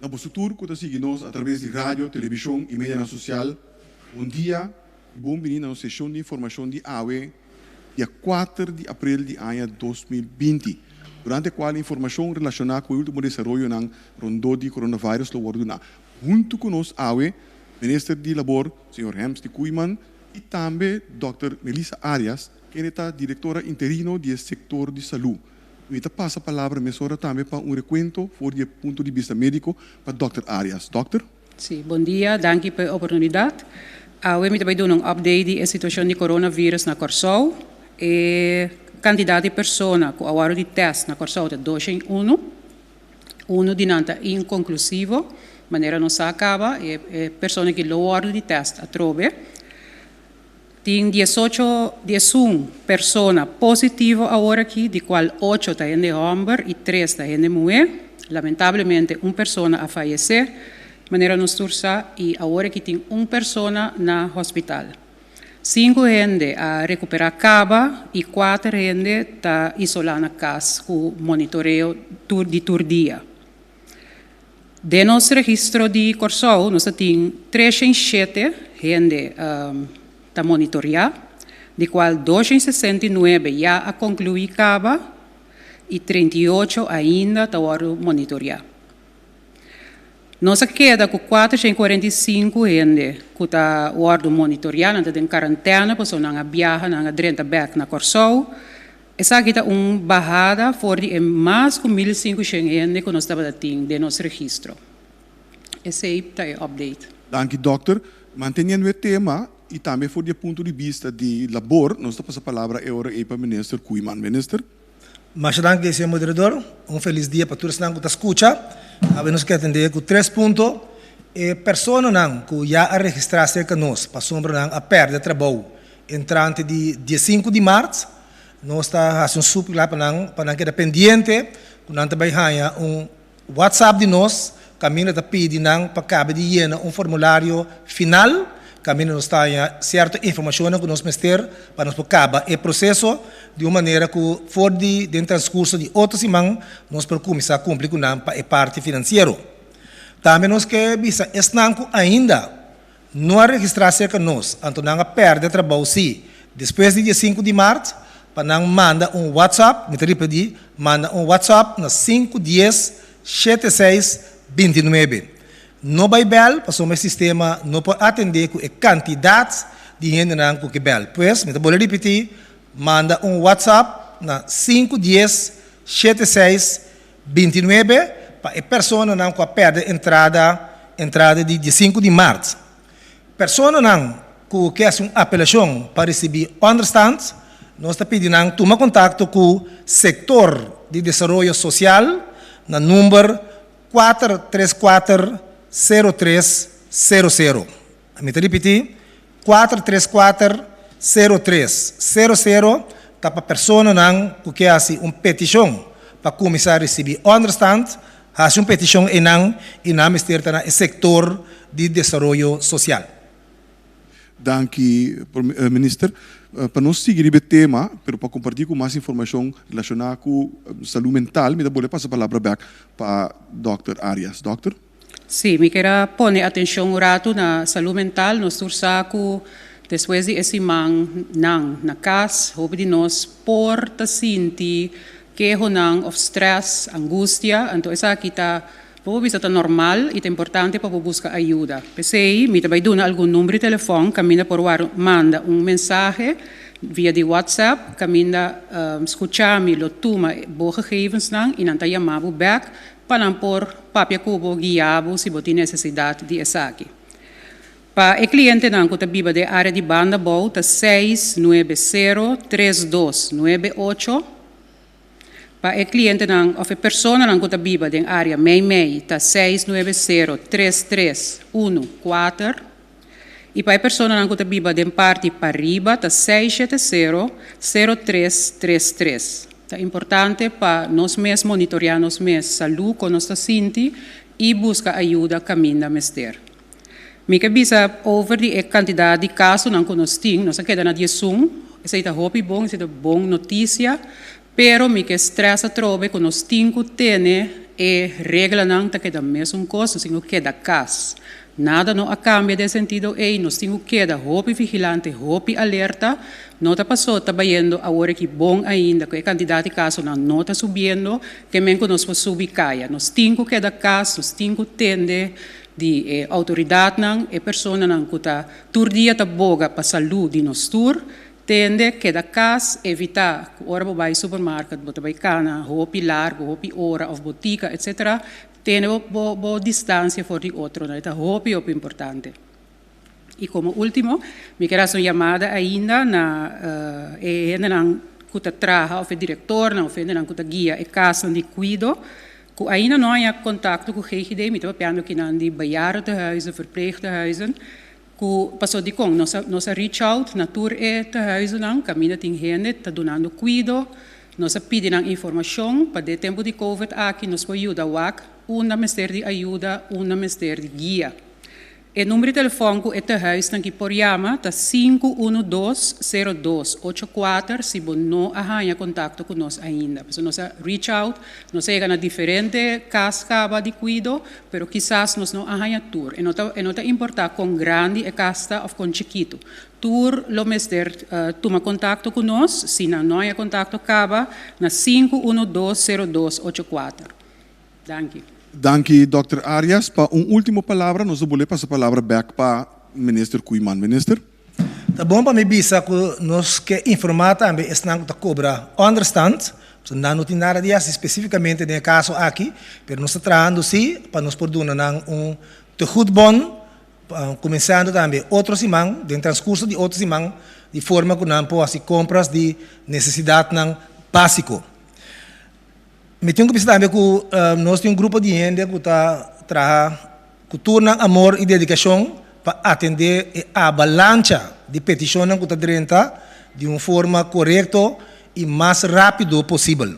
Na futuro, que seguimos através de rádio, televisão e mídia social, dia, bom menino na sessão de informação de AWE, dia 4 de abril de ano 2020, durante a qual a informação relacionada com o último desenvolvimento na rondô de coronavírus lo ordena. Junto com nós, AWE, Ministro de Labor, Sr. Hems de Koeman, e também Dr. Melissa Arias, que é a diretora interino do setor de saúde. Eu passo a palavra mesora também para recuento por o ponto de vista médico para Dr. Arias. Doctor? Sim, bom dia, danke pela oportunidade. We moeten doen een update da situação de coronavírus na Corsou. Quantidade de pessoas que agora de teste na Corsou é 201. Um dinanta inconclusivo, maneira não se acaba, e pessoas que lo de teste a trove. Tem 18 pessoas positivas agora aqui, de qual 8 está em homem e 3 está em mulher. Lamentavelmente, uma pessoa a falecer, maneira nos tursa, e agora aqui tem uma pessoa na hospital. 5 gente a recuperar caba e 4 gente está isolada na casa com monitoreio de turdia. De nosso registro de Corsou, nós temos 307 gente está monitorear, de qual 269 já a concluir caba e 38 ainda está monitorear. Nós queda com 445 gente que está monitorear, está em quarentena, pessoas não viajam, não drenta back na Corsou. Essa aqui está uma barrada for de mais de 1.500 gente que nós estamos tendo de nosso registro. Esse é o update. Danke, doutor. Mantendo o tema, e também por o ponto de vista de labor, nós estamos a palavra agora para o Ministro Koeman. Ministro? Mas danke, senhor moderador. Feliz dia para todos que escutam. Nós queremos atender com 3 pontos. Pessoas que já registraram conosco, passam a perder trabalho entrante de dia 5 de março, nós estamos fazendo super lá para que pendiente, nós também temos WhatsApp de nós, caminho da pedir para caber de llenar formulário final, caminho nós temos certa informação que nós mestre para nós acabar o processo de uma maneira que for dentro do transcurso de 8 semanas nós podemos começar a cumprir com a parte financeira. Também nós queremos que ainda não registraram conosco, então nós perdemos trabalho sim, depois do dia 5 de março, para nós mandar WhatsApp, me repetir, manda WhatsApp na 510 76 29. No vai bel, para o sistema não pode atender com a quantidade de gente que bel. Pois, me vou repetir, manda WhatsApp na 510 76 29 para a pessoa que perde entrada de 5 de março. Pessoa que quer uma apelação para receber understand, nós estamos pedindo tomar contato com o setor de desenvolvimento social na número 434-0300. Me repetir, 434-0300 para a pessoa que quer uma petição para começar a receber understand, faz uma petição e não está no setor de desenvolvimento social. Danke, Minister. Para nós seguir o tema, para compartilhar com mais informação relacionada com saúde mental, me vou passar a palavra back para Dr. Arias. Doctor? Sim, me quero pôr atenção um rato na saúde mental. Nós estamos depois de esse man na casa, de nós porta sentir que o stress, angústia, então essa aqui está está normal e é importante para buscar ajuda. Pensei, me vai dar algum número de telefone, caminha por manda mensagem via de WhatsApp, caminha escutar-me, lo toma boa gegevens e não chamar back para por papia cubo guiabo se você necessidade de essa aqui. Para o cliente que está viva de área de banda boa, está 690-3298. Para o cliente ou a pessoa que está viva em área MEI, está 690-3314. E para a pessoa que está viva em parte para arriba, está 670-0333. É importante para nós mesmos monitorear nós mesmos saúde com nossa sinti e buscar ajuda caminho mester. Me que bisa over a quantidade de casos que nós temos, nós queda na dia Zoom, essa é uma boa notícia. Pero me que estressa trobe que nós temos que ter e regra não tá que da mesma coisa, assim, o que da casa. Nada não a cambia de sentido, nós temos que dar roupa vigilante, roupa alerta, não está passando, está vendo agora que bom ainda, que o candidato caso não está subindo, que mesmo nós vamos subir caia. Nós temos que dar caso, nós temos que tender de autoridade não, e pessoa não que está tur dia tá boga para saúde de nós tur, tende que dar caso, evitar que hora vai ao supermercado, vai cana, roupa larga, roupa hora, ou botica, etc., tem boa distância for de outro, né? Então, roupa é importante. E como último, me quero fazer uma chamada ainda na não que trabalha ou diretor, não que guia e casa de cuido, que ainda não há contato com o GGD, me estou pensando que não de bejaardentehuizen, verpleegtehuizen, que passou de com nós reach out na tour tehuizen não, caminha tem gente, está donando cuido, nós pedimos informação para o tempo de Covid aqui, nós podemos ajudar uma Ministério de Ajuda, uma Ministério de Guia. O número de telefone que é tehuis que por chama está 512-0284, se você não arranha contato com nós ainda. Nós reach out, nós chegamos a diferentes casas de cuido, mas quizás nós não arranha tour. E não está importar com grande e casta ou com chiquito. Tour, lo Ministério toma contato com nós, se não há contato, acaba na 512-0284. Danke. Danke, Dr. Arias. Para última palavra, nós vamos passar a palavra back para o Ministro Kooiman. Minister? Tá bom para me bisa que nós que informar também estão que cobra understand, não tem nada disso especificamente no caso aqui, mas nós estamos trabalhando sim para nós poder dar te goed bom, começando também outro semana, no transcurso de outro semana, de forma que nós possamos compras de necessidade básico. Me tenho que pensar também que nós temos grupo de gente que torna amor e dedicação para atender a avalancha de petições que está dentro de uma forma correta e mais rápido possível.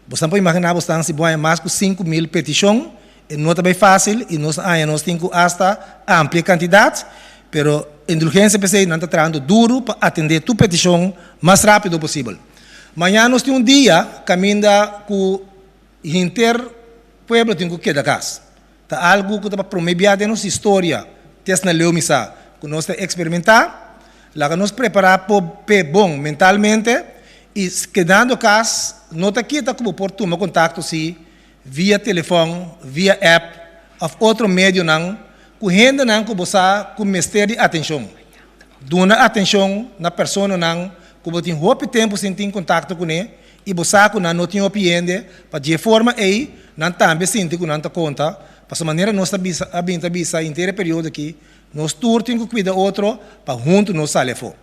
Você pode imaginar que se vai mais de 5.000 petições, não é bem fácil e nós temos hasta ampla quantidade, mas a indulgência PC não está trabalhando duro para atender a petição mais rápido possível. Amanhã nós temos dia caminhando com inter pueblo tem que da casa. Tá algo que está promovido na nossa história, teste na leomisa, que nós está experimentar, lá que nós preparar para bom mentalmente e quedando casa, não está aqui tá como por tomar contato se via telefone, via app, ou outro meio não, que gente não que você com mistério de atenção, dona atenção na pessoa não, que você tem pouco tempo sem ter contato com ele. E você não tem opinião para de forma aí não também sente que não está conta para essa maneira nós estamos inteiro período aqui nós todos temos que cuidar outro para juntos nós sair fora.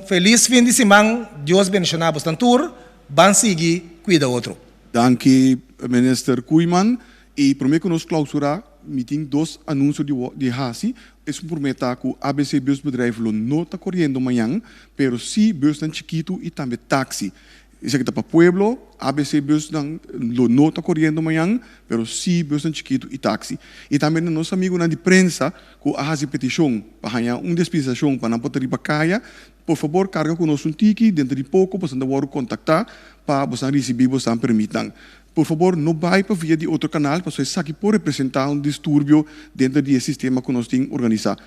Feliz fim de semana, Deus abençoe bastante tour, vamos seguir cuidar outro. Danke, Minister Kooiman. E prometo que nós clausurar meeting dois anúncios de Hasi. Es prometa que o ABC Bus Bedrijf não está correndo amanhã, pero sim bus tan chiquito e também táxi. Isso aqui está para Pueblo, ABC Bus não está correndo amanhã, pero sim bus tan chiquito e táxi. E também nosso amigo na de prensa, que a petição para ganhar dispensação para não poder ir para caia, por favor, carga conosco ticket, dentro de pouco, você vai contactar para você receber, você permitam. Por favor, não vai para via de outro canal, para você aqui pode representar distúrbio dentro do sistema que nós temos organizado.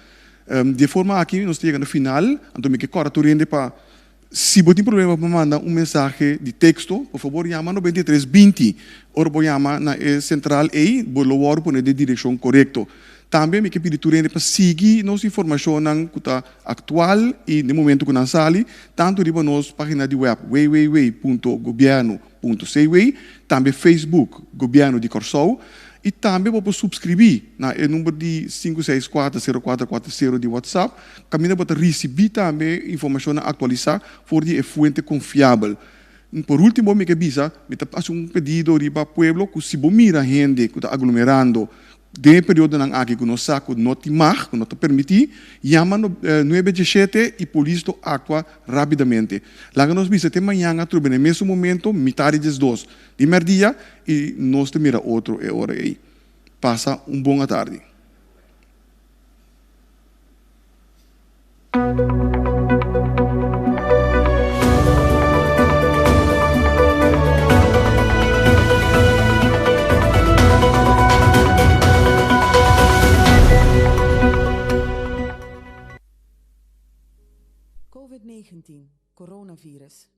De forma aqui, nós chegamos no final, então me que corretorende para se você tem problema para mandar mensagem de texto, por favor, chama no 2320, ou chama na central e vou poner de direção correta. Também me que pedir para seguir nossa informação que está atual e no momento que nós sali, tanto na nossa página de web www.governo.cw, também Facebook Governo de Corsou, e também vou subscrever no número de 564-0440 de WhatsApp, caminho para receber também informação atualizada for de fonte confiável. Por último, me que avisa, me faço pedido para o pueblo que se você mira gente que está aglomerando de período nang aqui que nós saco não te mar, não te permitir, chama no 917 e polícia atua rapidamente. Lá que nós vamos ter amanhã no mesmo momento, metade das duas de merdia e nós te mira outro é hora aí. Passa boa tarde. coronavírus.